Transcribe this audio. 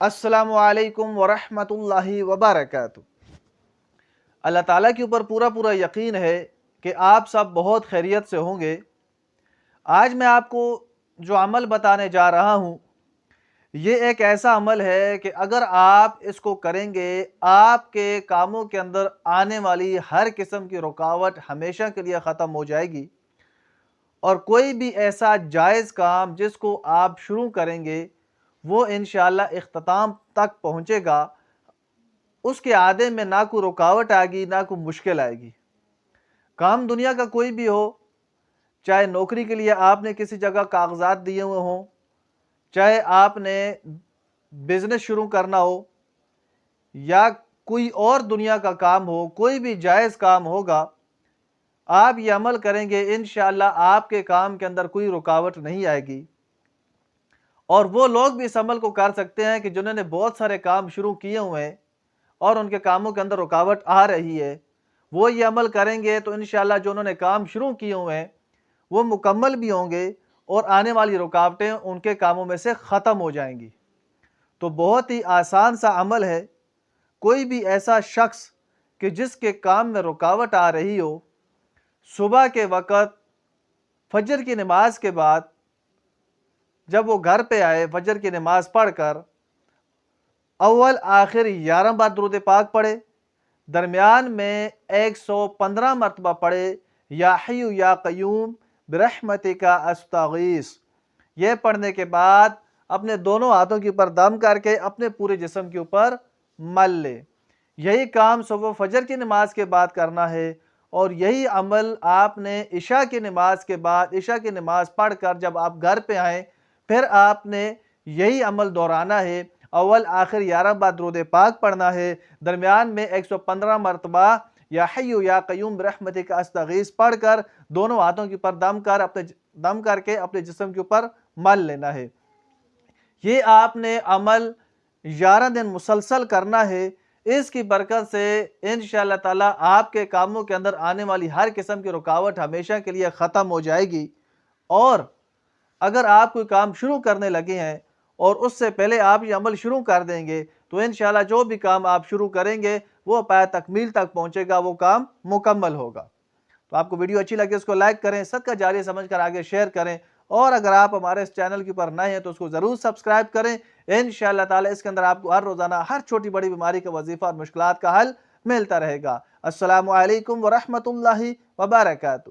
अस्सलामु अलैकुम वरहमतुल्लाहि वबरकातुहू। अल्लाह ताला के ऊपर पूरा पूरा यकीन है कि आप सब बहुत खैरियत से होंगे। आज मैं आपको जो अमल बताने जा रहा हूँ, ये एक ऐसा अमल है कि अगर आप इसको करेंगे, आपके कामों के अंदर आने वाली हर किस्म की रुकावट हमेशा के लिए ख़त्म हो जाएगी और कोई भी ऐसा जायज़ काम जिसको आप शुरू करेंगे, वो इंशाअल्लाह इख्तिताम तक पहुँचेगा। उसके आधे में ना कोई रुकावट आएगी, ना कोई मुश्किल आएगी। काम दुनिया का कोई भी हो, चाहे नौकरी के लिए आपने किसी जगह कागज़ात दिए हुए हों, चाहे आपने बिज़नेस शुरू करना हो या कोई और दुनिया का काम हो, कोई भी जायज़ काम होगा, आप ये अमल करेंगे इंशाअल्लाह आपके काम के अंदर कोई रुकावट नहीं आएगी। और वो लोग भी इस अमल को कर सकते हैं कि जिन्होंने बहुत सारे काम शुरू किए हुए हैं और उनके कामों के अंदर रुकावट आ रही है, वो ये अमल करेंगे तो इंशाअल्लाह जो उन्होंने काम शुरू किए हुए हैं, वो मुकम्मल भी होंगे और आने वाली रुकावटें उनके कामों में से ख़त्म हो जाएंगी। तो बहुत ही आसान सा अमल है। कोई भी ऐसा शख्स कि जिसके काम में रुकावट आ रही हो, सुबह के वक़्त फजर की नमाज के बाद जब वो घर पे आए, फजर की नमाज पढ़कर अव्वल आखिर 11 बार दुरूद पाक पढ़े, दरमियान में 115 मरतबा पढ़े, या हय्यु या क़य्यूम बिरहमतिका अस्तगीस। ये पढ़ने के बाद अपने दोनों हाथों के ऊपर दम करके अपने पूरे जिस्म के ऊपर मल ले। यही काम सुबह फजर की नमाज के बाद करना है और यही अमल आपने इशा की नमाज के बाद, इशा की नमाज पढ़कर जब आप घर पे आएँ, फिर आपने यही अमल दोहराना है। अव्वल आखिर 11 बार दुरूद पाक पढ़ना है, दरमियान में 115 मरतबा या हय्यु या क़य्यूम बिरहमतिका अस्तगीस पढ़कर दोनों हाथों के ऊपर दम करके अपने जिस्म के ऊपर मल लेना है। ये आपने अमल 11 दिन मुसलसल करना है। इसकी बरकत से इंशाअल्लाह ताला आपके कामों के अंदर आने वाली हर किस्म की रुकावट हमेशा के लिए ख़त्म हो जाएगी। और अगर आप कोई काम शुरू करने लगे हैं और उससे पहले आप ये अमल शुरू कर देंगे, तो इंशाअल्लाह जो भी काम आप शुरू करेंगे वो पाया तकमील तक पहुँचेगा, वो काम मुकम्मल होगा। तो आपको वीडियो अच्छी लगे उसको लाइक करें, सदका जारिया समझकर आगे शेयर करें और अगर आप हमारे इस चैनल के ऊपर नए हैं तो उसको ज़रूर सब्सक्राइब करें। इंशाअल्लाह ताला इसके अंदर आपको हर रोज़ाना हर छोटी बड़ी बीमारी का वजीफ़ा और मुश्किलात का हल मिलता रहेगा। अस्सलामु अलैकुम व रहमतुल्लाहि व बरकातुहू।